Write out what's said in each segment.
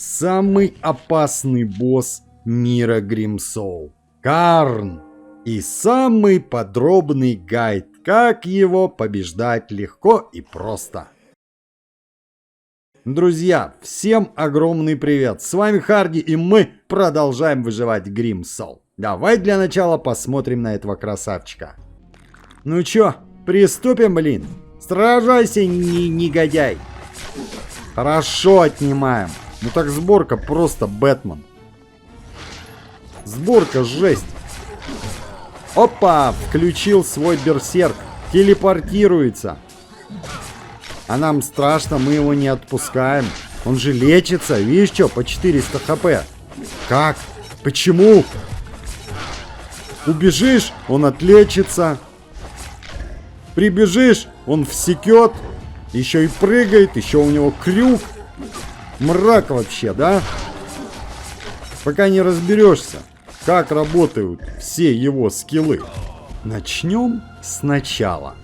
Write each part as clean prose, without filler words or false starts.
самый опасный босс мира Grim Soul — Карн. И самый подробный гайд, как его побеждать легко и просто. Друзья, всем огромный привет! С вами Харди, и мы продолжаем выживать Grim Soul. Давай для начала посмотрим на этого красавчика. Ну чё, приступим, блин? Сражайся, негодяй! Хорошо, отнимаем. Ну так сборка просто Бэтмен. Сборка жесть. Опа, включил свой берсерк. Телепортируется. А нам страшно, мы его не отпускаем. Он же лечится, видишь что, по 400 хп. Как? Почему? Убежишь, он отлечится. Прибежишь, он всекет. Еще и прыгает, еще у него крюк. Мрак вообще, да? Пока не разберешься, как работают все его скиллы. Начнем сначала.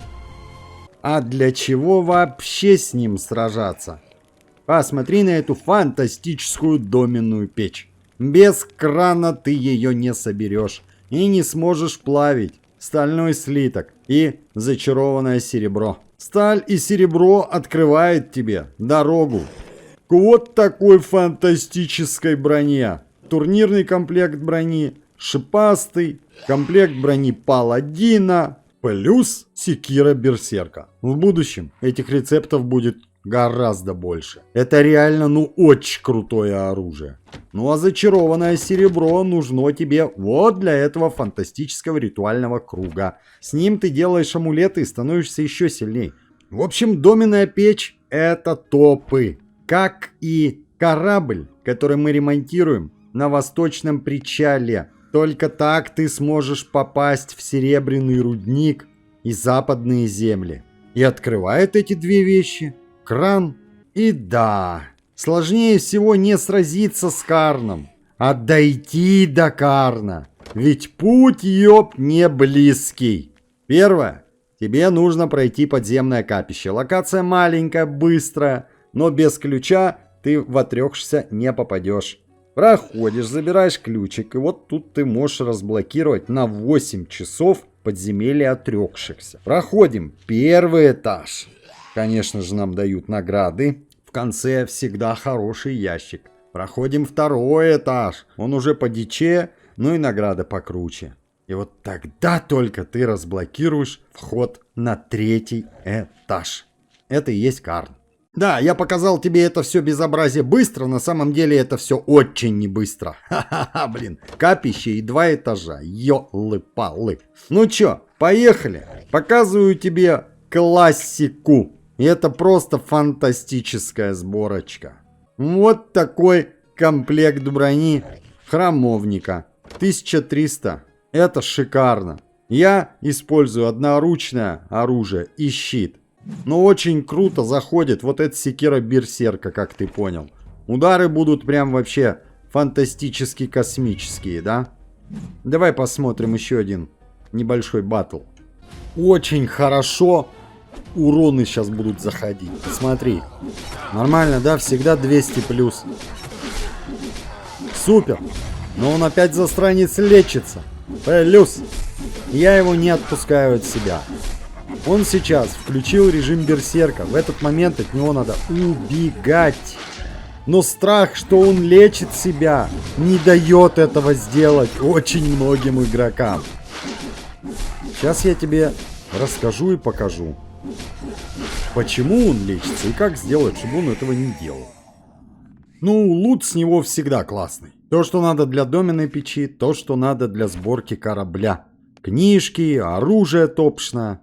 А для чего вообще с ним сражаться? Посмотри на эту фантастическую доменную печь. Без крана ты ее не соберешь и не сможешь плавить. Стальной слиток и зачарованное серебро. Сталь и серебро открывает тебе дорогу к вот такой фантастической броне. Турнирный комплект брони, шипастый, комплект брони паладина, плюс секира берсерка. В будущем этих рецептов будет гораздо больше. Это реально, очень крутое оружие. Ну а зачарованное серебро нужно тебе вот для этого фантастического ритуального круга. С ним ты делаешь амулеты и становишься еще сильней. В общем, доменная печь — это топы. Как и корабль, который мы ремонтируем на восточном причале. Только так ты сможешь попасть в серебряный рудник и западные земли. И открывает эти две вещи кран. И да, сложнее всего не сразиться с Карном, а дойти до Карна. Ведь путь, ёб, не близкий. Первое. Тебе нужно пройти подземное капище. Локация маленькая, быстрая, но без ключа ты в отрёкшихся не попадешь. Проходишь, забираешь ключик, и вот тут ты можешь разблокировать на 8 часов подземелье отрёкшихся. Проходим первый этаж. Конечно же, нам дают награды. В конце всегда хороший ящик. Проходим второй этаж. Он уже подиче, но и награда покруче. И вот тогда только ты разблокируешь вход на третий этаж. Это и есть Карн. Да, я показал тебе это все безобразие быстро, на самом деле это все очень не быстро. Ха-ха-ха, блин. Капище и 2 этажа. Ёлы-палы. Ну чё, поехали. Показываю тебе классику. И это просто фантастическая сборочка. Вот такой комплект брони храмовника. 1300. Это шикарно. Я использую одноручное оружие и щит. Но очень круто заходит вот эта секира берсерка, как ты понял. Удары будут прям вообще фантастически космические, да? Давай посмотрим еще один небольшой батл. Очень хорошо уроны сейчас будут заходить. Смотри. Нормально, да? Всегда 200 плюс. Супер. Но он опять засранец лечится. Плюс. Я его не отпускаю от себя. Он сейчас включил режим берсерка. В этот момент от него надо убегать. Но страх, что он лечит себя, не дает этого сделать очень многим игрокам. Сейчас я тебе расскажу и покажу, почему он лечится и как сделать, чтобы он этого не делал. Ну, лут с него всегда классный. То, что надо для доменной печи, то, что надо для сборки корабля. Книжки, оружие топшное.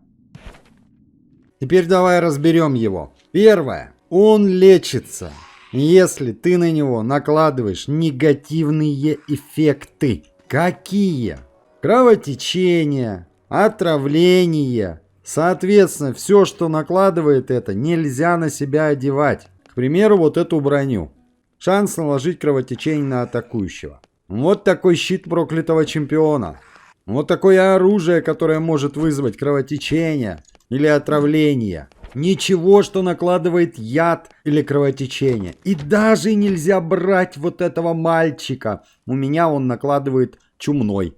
Теперь давай разберем его. Первое. Он лечится, если ты на него накладываешь негативные эффекты. Какие? Кровотечение, отравление. Соответственно, все, что накладывает это, нельзя на себя одевать. К примеру, вот эту броню. Шанс наложить кровотечение на атакующего. Вот такой щит проклятого чемпиона. Вот такое оружие, которое может вызвать кровотечение или отравление. Ничего, что накладывает яд или кровотечение. И даже нельзя брать вот этого мальчика. У меня он накладывает чумной.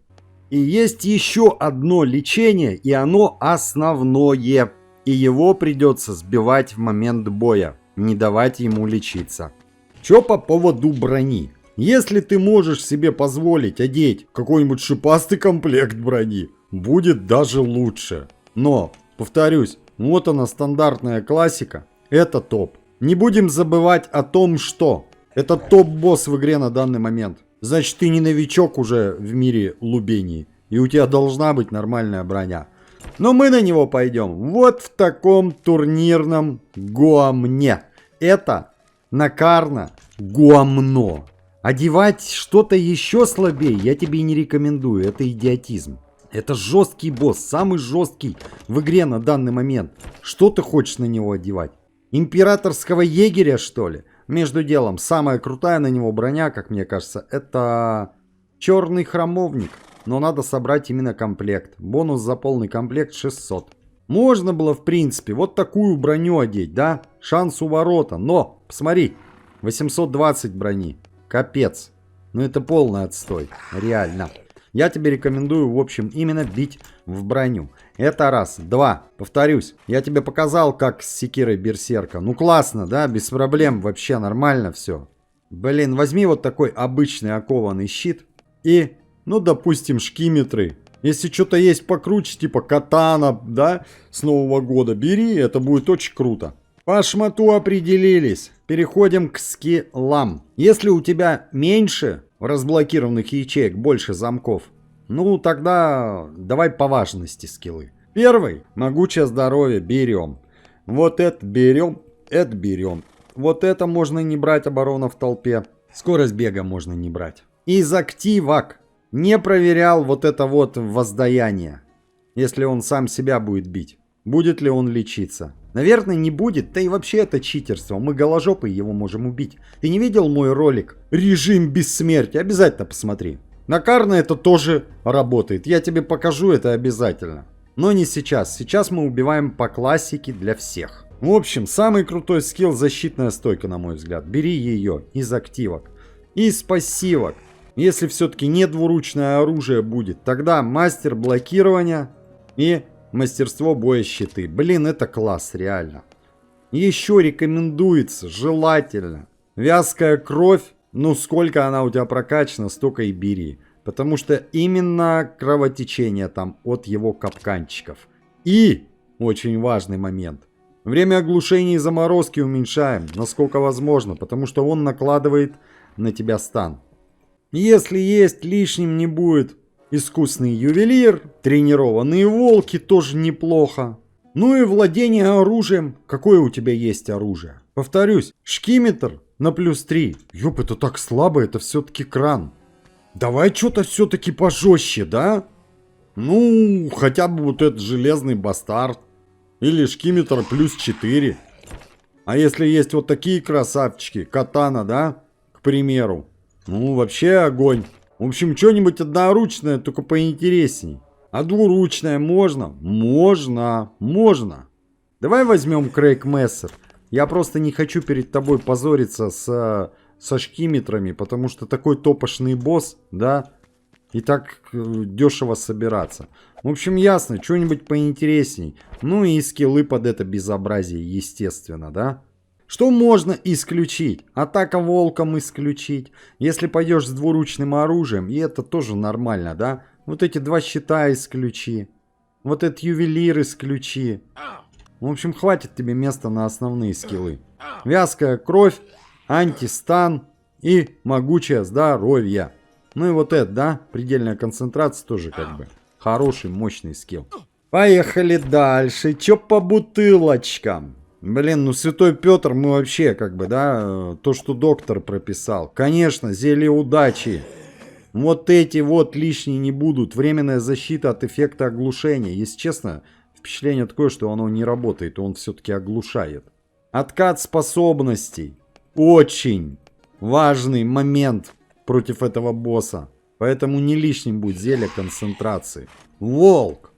И есть еще одно лечение, и оно основное. И его придется сбивать в момент боя. Не давать ему лечиться. Че по поводу брони? Если ты можешь себе позволить одеть какой-нибудь шипастый комплект брони, будет даже лучше. Но, повторюсь, вот она стандартная классика. Это топ. Не будем забывать о том, что это топ-босс в игре на данный момент. Значит, ты не новичок уже в мире лубений. И у тебя должна быть нормальная броня. Но мы на него пойдем вот в таком турнирном гуамне. Это Накарна гуамно. Одевать что-то еще слабее я тебе не рекомендую. Это идиотизм. Это жесткий босс, самый жесткий в игре на данный момент. Что ты хочешь на него одевать? Императорского егеря, что ли? Между делом, самая крутая на него броня, как мне кажется, это черный храмовник. Но надо собрать именно комплект. Бонус за полный комплект 600. Можно было, в принципе, вот такую броню одеть, да? Шанс у ворота. Но, посмотри, 820 брони. Капец. Ну это полный отстой. Реально. Я тебе рекомендую, в общем, именно бить в броню. Это раз. Два. Повторюсь, я тебе показал, как с секирой берсерка. Ну классно, да? Без проблем. Вообще нормально все. Блин, возьми вот такой обычный окованный щит. И, ну, допустим, шкиметры. Если что-то есть покруче, типа катана, да, с Нового года, бери, это будет очень круто. По шмату определились. Переходим к скиллам. Если у тебя меньше разблокированных ячеек, больше замков, ну тогда давай по важности скиллы. Первый. Могучее здоровье. Берем. Вот это берем. Это берем. Вот это можно не брать, оборона в толпе. Скорость бега можно не брать. Из активок. Не проверял вот это вот воздаяние. Если он сам себя будет бить. Будет ли он лечиться? Наверное, не будет. Да и вообще это читерство. Мы голожопой его можем убить. Ты не видел мой ролик? Режим бессмертия. Обязательно посмотри. На Карна это тоже работает. Я тебе покажу это обязательно. Но не сейчас. Сейчас мы убиваем по классике для всех. В общем, самый крутой скилл — защитная стойка, на мой взгляд. Бери ее из активок. Из пассивок. Если все-таки не двуручное оружие будет, тогда мастер блокирования и мастерство боя щиты. Блин, это класс, реально. Еще рекомендуется, желательно, вязкая кровь. Ну, сколько она у тебя прокачана, столько и бери. Потому что именно кровотечение там от его капканчиков. И, очень важный момент, время оглушения и заморозки уменьшаем, насколько возможно, потому что он накладывает на тебя стан. Если есть, лишним не будет. Искусный ювелир, тренированные волки тоже неплохо. Ну и владение оружием. Какое у тебя есть оружие? Повторюсь, шкиметр на +3. Ёп, это так слабо, это все-таки кран. Давай что-то все-таки пожестче, да? Ну, хотя бы вот этот железный бастард. Или шкиметр +4. А если есть вот такие красавчики, катана, да? К примеру. Ну, вообще огонь. В общем, что-нибудь одноручное, только поинтересней. А двуручное можно? Можно. Давай возьмем Крейг Мессер. Я просто не хочу перед тобой позориться со шкиметрами, потому что такой топошный босс, да, и так дешево собираться. В общем, ясно, что-нибудь поинтересней. Ну и скиллы под это безобразие, естественно, да. Что можно исключить? Атака волком исключить. Если пойдешь с двуручным оружием, и это тоже нормально, да? Вот эти два щита исключи. Вот этот ювелир исключи. В общем, хватит тебе места на основные скиллы. Вязкая кровь, антистан и могучее здоровье. Ну и вот это, да? Предельная концентрация тоже как бы хороший, мощный скилл. Поехали дальше. Чё по бутылочкам? Блин, ну Святой Петр мы вообще как бы, да, то, что доктор прописал. Конечно, зелье удачи. Вот эти вот лишние не будут. Временная защита от эффекта оглушения. Если честно, впечатление такое, что оно не работает, он все-таки оглушает. Откат способностей. Очень важный момент против этого босса. Поэтому не лишним будет зелье концентрации. Волк.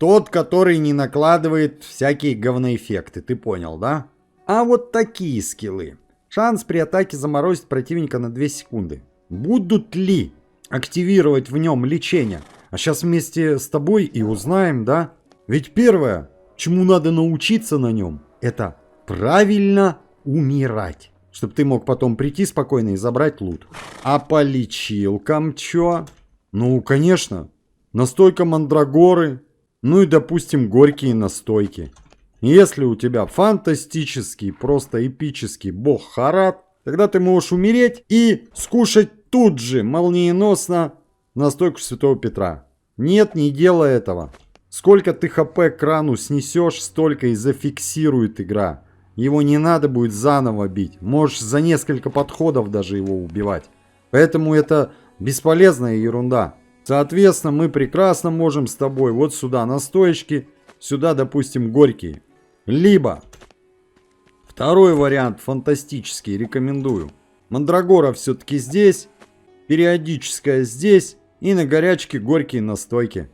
Тот, который не накладывает всякие говноэффекты, ты понял, да? А вот такие скиллы. Шанс при атаке заморозить противника на 2 секунды. Будут ли активировать в нем лечение? А сейчас вместе с тобой и узнаем, да? Ведь первое, чему надо научиться на нем, это правильно умирать. Чтобы ты мог потом прийти спокойно и забрать лут. А по лечилкам чё? Ну, конечно, настойка мандрагоры. Ну и, допустим, горькие настойки. Если у тебя фантастический, просто эпический бог Харат, тогда ты можешь умереть и скушать тут же, молниеносно, настойку Святого Петра. Нет, не делай этого. Сколько ты хп к крану снесешь, столько и зафиксирует игра. Его не надо будет заново бить. Можешь за несколько подходов даже его убивать. Поэтому это бесполезная ерунда. Соответственно, мы прекрасно можем с тобой вот сюда настоечки, сюда, допустим, горькие. Либо второй вариант фантастический, рекомендую. Мандрагора все-таки здесь, периодическая здесь и на горячке горькие настойки.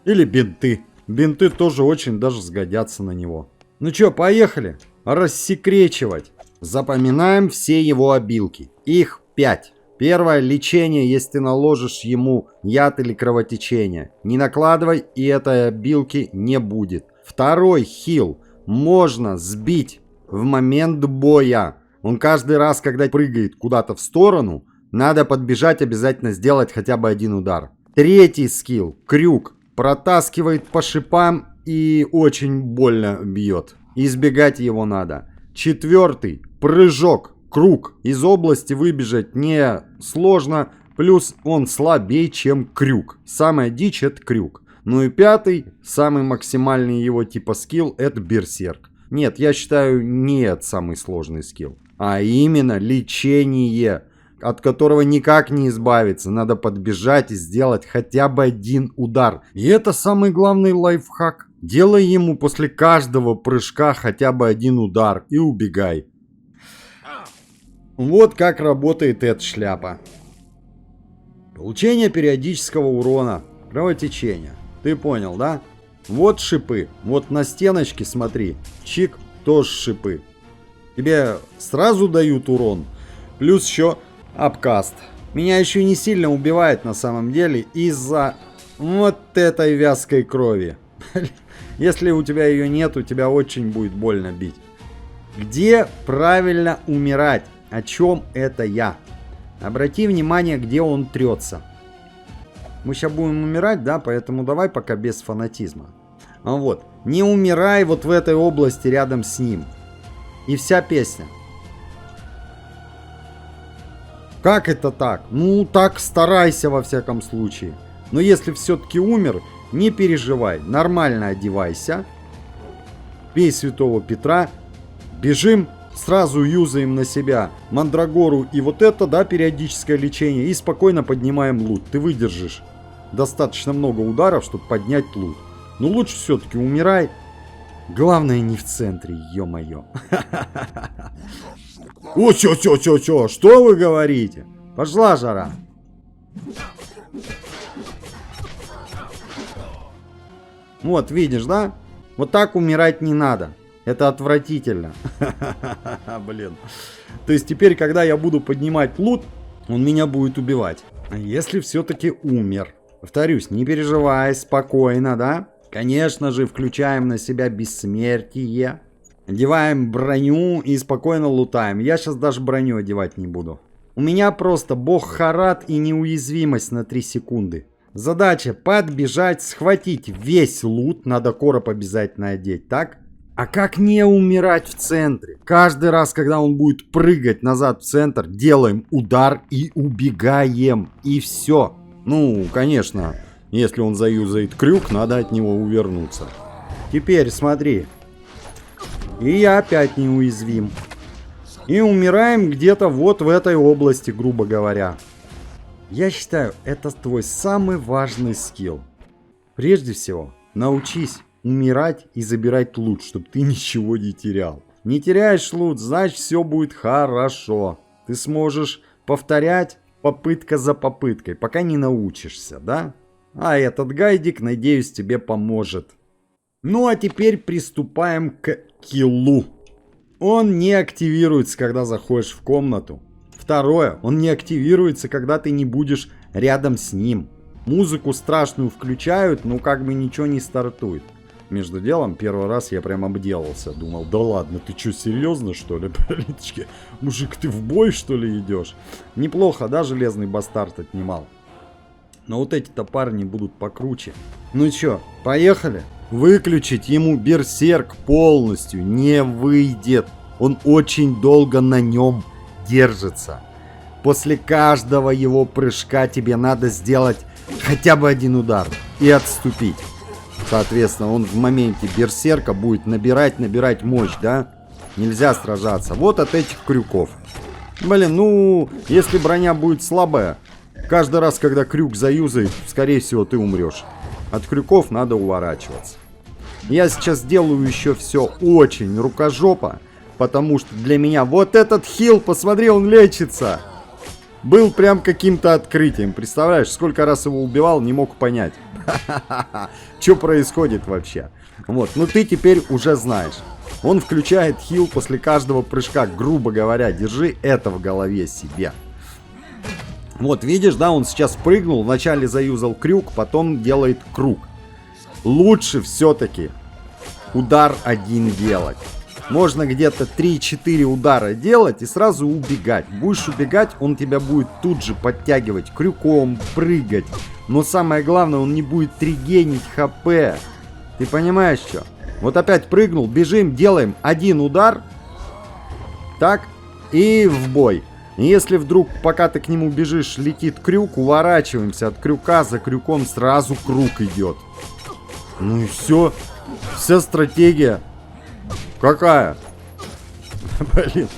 Или бинты. Бинты тоже очень даже сгодятся на него. Ну что, поехали? Рассекречивать. Запоминаем все его обилки. Их 5. Первое, лечение, если ты наложишь ему яд или кровотечение. Не накладывай, и этой обилки не будет. Второй, хил. Можно сбить в момент боя. Он каждый раз, когда прыгает куда-то в сторону, надо подбежать, обязательно сделать хотя бы один удар. Третий скилл, крюк. Протаскивает по шипам и очень больно бьет. Избегать его надо. Четвертый, прыжок. Круг. Из области выбежать не сложно, плюс он слабее, чем крюк. Самая дичь это крюк. Ну и пятый, самый максимальный его типа скилл, это берсерк. Нет, я считаю, не это самый сложный скилл, а именно лечение, от которого никак не избавиться. Надо подбежать и сделать хотя бы один удар. И это самый главный лайфхак. Делай ему после каждого прыжка хотя бы один удар и убегай. Вот как работает эта шляпа. Получение периодического урона, кровотечения. Ты понял, да? Вот шипы. Вот на стеночке, смотри. Чик, тоже шипы. Тебе сразу дают урон. Плюс еще обкаст. Меня еще не сильно убивает на самом деле из-за вот этой вязкой крови. Если у тебя ее нет, у тебя очень будет больно бить. Где правильно умирать? О чем это я? Обрати внимание, где он трется. Мы сейчас будем умирать, да, поэтому давай пока без фанатизма. Вот. Не умирай вот в этой области рядом с ним. И вся песня. Как это так? Ну, так старайся во всяком случае. Но если все-таки умер, не переживай. Нормально одевайся. Пей Святого Петра. Бежим. Сразу юзаем на себя мандрагору и вот это, да, периодическое лечение. И спокойно поднимаем лут. Ты выдержишь достаточно много ударов, чтобы поднять лут. Но лучше все-таки умирай. Главное не в центре, ё-моё. О, чё, что вы говорите? Пошла жара. Вот, видишь, да? Вот так умирать не надо. Это отвратительно. Блин. То есть теперь, когда я буду поднимать лут, он меня будет убивать. А если все-таки умер? Повторюсь, не переживай, спокойно, да? Конечно же, включаем на себя бессмертие. Одеваем броню и спокойно лутаем. Я сейчас даже броню одевать не буду. У меня просто бог Харат и неуязвимость на 3 секунды. Задача подбежать, схватить весь лут. Надо короб обязательно одеть, так? А как не умирать в центре? Каждый раз, когда он будет прыгать назад в центр, делаем удар и убегаем. И все. Ну, конечно, если он заюзает крюк, надо от него увернуться. Теперь смотри. И я опять неуязвим. И умираем где-то вот в этой области, грубо говоря. Я считаю, это твой самый важный скилл. Прежде всего, научись умирать и забирать лут, чтобы ты ничего не терял. Не теряешь лут, значит все будет хорошо. Ты сможешь повторять попытка за попыткой, пока не научишься, да? А этот гайдик, надеюсь, тебе поможет. Ну а теперь приступаем к киллу. Он не активируется, когда заходишь в комнату. Второе, он не активируется, когда ты не будешь рядом с ним. Музыку страшную включают, но как бы ничего не стартует. Между делом, первый раз я прям обделался. Думал, да ладно, ты что, серьезно, что ли, политички? Мужик, ты в бой, что ли, идешь? Неплохо, да, Железный Бастард отнимал. Но вот эти-то парни будут покруче. Ну чё, поехали? Выключить ему берсерк полностью не выйдет. Он очень долго на нем держится. После каждого его прыжка тебе надо сделать хотя бы один удар и отступить. Соответственно, он в моменте берсерка будет набирать мощь, да? Нельзя сражаться. Вот от этих крюков. Блин, ну, если броня будет слабая, каждый раз, когда крюк заюзает, скорее всего, ты умрешь. От крюков надо уворачиваться. Я сейчас делаю еще все очень рукожопо, потому что для меня вот этот хил, посмотри, он лечится. Был прям каким-то открытием. Представляешь, сколько раз его убивал, не мог понять. Что происходит вообще? Вот, ну ты теперь уже знаешь. Он включает хил после каждого прыжка, грубо говоря. Держи это в голове себе. Вот, видишь, да, он сейчас прыгнул, вначале заюзал крюк, потом делает круг. Лучше все-таки удар один делать. Можно где-то 3-4 удара делать и сразу убегать. Будешь убегать, он тебя будет тут же подтягивать крюком, прыгать. Но самое главное, он не будет регенить хп. Ты понимаешь, что? Вот опять прыгнул, бежим, делаем один удар. Так, и в бой. И если вдруг, пока ты к нему бежишь, летит крюк, уворачиваемся от крюка, за крюком сразу круг идет. Ну и все. Вся стратегия. Какая? Блин.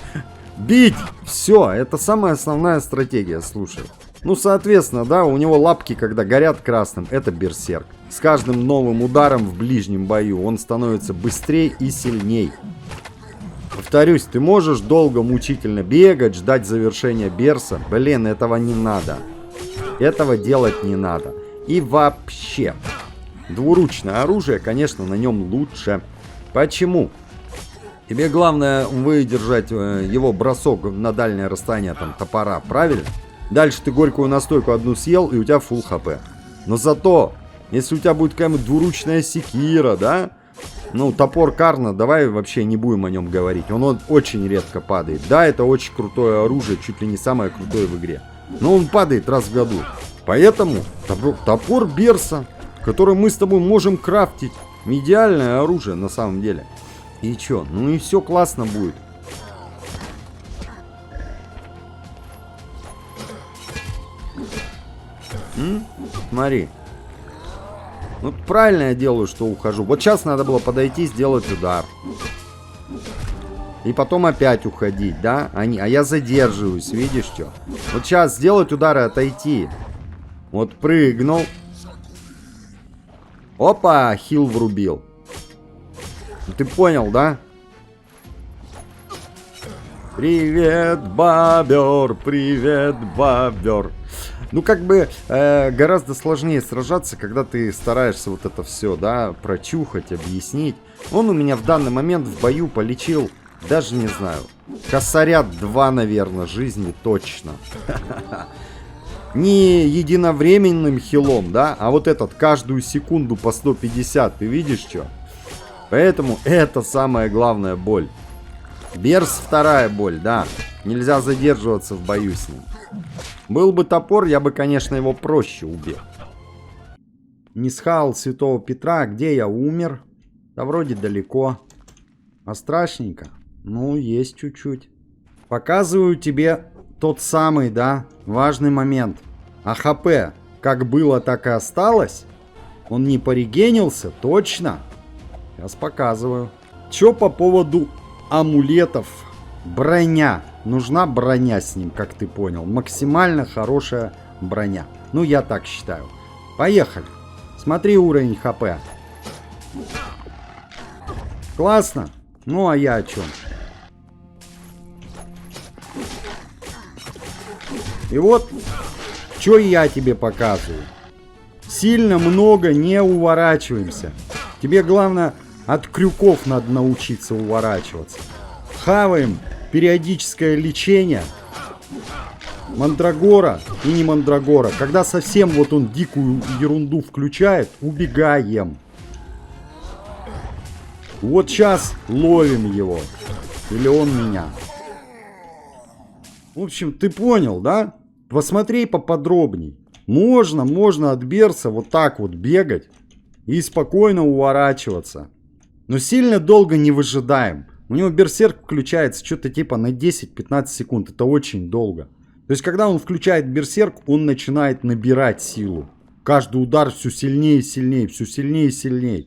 Бить! Все, это самая основная стратегия, слушай. Ну, соответственно, да, у него лапки, когда горят красным, это берсерк. С каждым новым ударом в ближнем бою он становится быстрее и сильней. Повторюсь, ты можешь долго мучительно бегать, ждать завершения берса. Блин, этого не надо. Этого делать не надо. И вообще, двуручное оружие, конечно, на нем лучше. Почему? Тебе главное выдержать его бросок на дальнее расстояние там топора, правильно? Дальше ты горькую настойку одну съел, и у тебя фулл хп. Но зато, если у тебя будет какая-нибудь двуручная секира, да? Ну, топор Карна, давай вообще не будем о нем говорить. Он очень редко падает. Да, это очень крутое оружие, чуть ли не самое крутое в игре. Но он падает раз в году. Поэтому топор Берса, который мы с тобой можем крафтить. Идеальное оружие на самом деле. И чё? Ну и все классно будет. Смотри. Ну правильно я делаю, что ухожу. Вот сейчас надо было подойти, сделать удар. И потом опять уходить, да? А я задерживаюсь, видишь что? Вот сейчас сделать удар и отойти. Вот прыгнул. Опа, хил врубил. Ты понял, да? Привет, бобер, привет, бобер. Ну, как бы гораздо сложнее сражаться, когда ты стараешься вот это все, да, прочухать, объяснить. Он у меня в данный момент в бою полечил, даже не знаю, косаря 2, наверное, жизни точно. Не единовременным хилом, да, а вот этот каждую секунду по 150, ты видишь что? Поэтому это самая главная боль. Берс вторая боль, да. Нельзя задерживаться в бою с ним. Был бы топор, я бы, конечно, его проще убил. Не схавал Святого Петра, где я умер? Да вроде далеко. А страшненько? Ну, есть чуть-чуть. Показываю тебе тот самый, да, важный момент. А ХП как было, так и осталось? Он не порегенился? Точно? Сейчас показываю. Чё по поводу амулетов? Броня. Нужна броня с ним, как ты понял. Максимально хорошая броня. Ну, я так считаю. Поехали. Смотри уровень ХП. Классно? Ну, а я о чем? И вот, что я тебе показываю. Сильно много не уворачиваемся. Тебе главное от крюков надо научиться уворачиваться. Хаваем периодическое лечение. Мандрагора и не мандрагора. Когда совсем вот он дикую ерунду включает, убегаем. Вот сейчас ловим его. Или он меня. В общем, ты понял, да? Посмотри поподробней. Можно от берса вот так вот бегать и спокойно уворачиваться. Но сильно долго не выжидаем. У него берсерк включается что-то типа на 10-15 секунд. Это очень долго. То есть, когда он включает берсерк, он начинает набирать силу. Каждый удар все сильнее и сильнее, все сильнее и сильнее.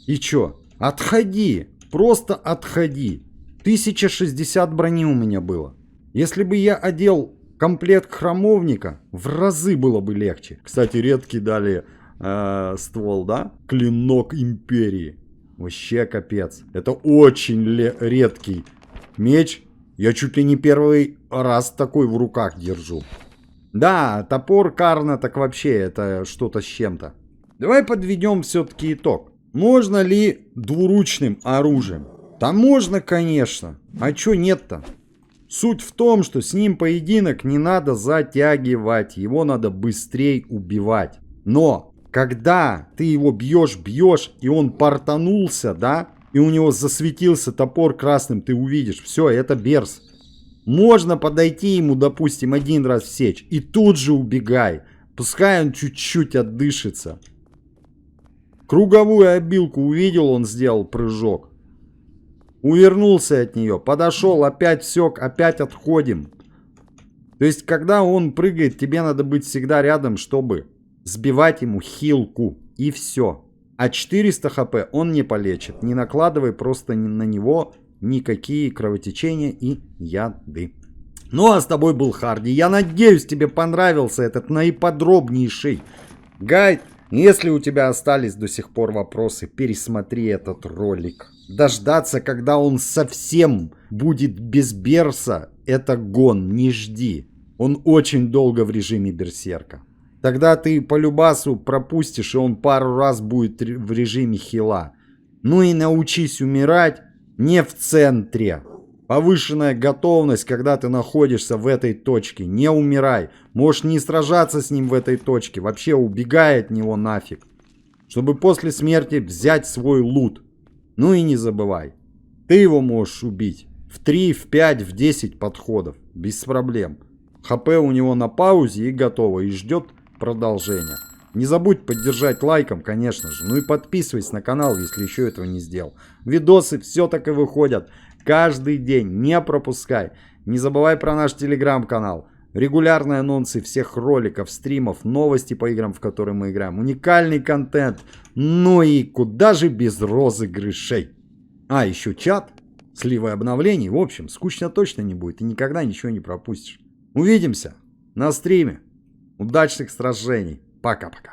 И чё? Отходи. Просто отходи. 1060 брони у меня было. Если бы я одел комплект храмовника, в разы было бы легче. Кстати, редкий дали ствол, да? Клинок империи. Вообще капец. Это очень редкий меч. Я чуть ли не первый раз такой в руках держу. Да, топор Карна так вообще это что-то с чем-то. Давай подведем все-таки итог. Можно ли двуручным оружием? Да можно, конечно. А чё нет-то? Суть в том, что с ним поединок не надо затягивать. Его надо быстрее убивать. Но когда ты его бьешь, и он портанулся, да? И у него засветился топор красным, ты увидишь. Все, это берс. Можно подойти ему, допустим, один раз всечь. И тут же убегай. Пускай он чуть-чуть отдышится. Круговую обилку увидел, он сделал прыжок. Увернулся от нее. Подошел, опять всек, опять отходим. То есть, когда он прыгает, тебе надо быть всегда рядом, чтобы сбивать ему хилку. И все. А 400 хп он не полечит. Не накладывай просто на него никакие кровотечения и яды. Ну а с тобой был Харди. Я надеюсь, тебе понравился этот наиподробнейший гайд. Если у тебя остались до сих пор вопросы, пересмотри этот ролик. Дождаться, когда он совсем будет без берса, это гон, не жди. Он очень долго в режиме берсерка. Тогда ты по любасу пропустишь, и он пару раз будет в режиме хила. Ну и научись умирать не в центре. Повышенная готовность, когда ты находишься в этой точке. Не умирай. Можешь не сражаться с ним в этой точке. Вообще убегай от него нафиг. Чтобы после смерти взять свой лут. Ну и не забывай. Ты его можешь убить в 3, в 5, в 10 подходов. Без проблем. ХП у него на паузе и готово. И ждет продолжения. Не забудь поддержать лайком, конечно же. Ну и подписывайся на канал, если еще этого не сделал. Видосы все так и выходят. Каждый день. Не пропускай. Не забывай про наш телеграм-канал. Регулярные анонсы всех роликов, стримов, новости по играм, в которые мы играем. Уникальный контент. Ну и куда же без розыгрышей. А, еще чат. Сливы обновлений. В общем, скучно точно не будет. И никогда ничего не пропустишь. Увидимся на стриме. Удачных сражений. Пока-пока.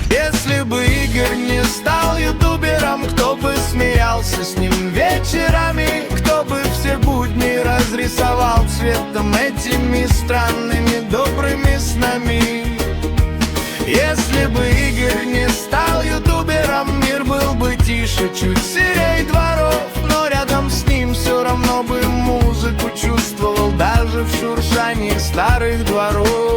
Если бы Игорь не стал ютубером, кто бы смеялся с ним вечерами, кто бы все будни разрисовал цветом этими странными добрыми снами. Если бы Игорь не стал ютубером, мир был бы тише, чуть серей дворов, но рядом с ним все равно бы музыку чувствовал, даже в шуршании старых дворов.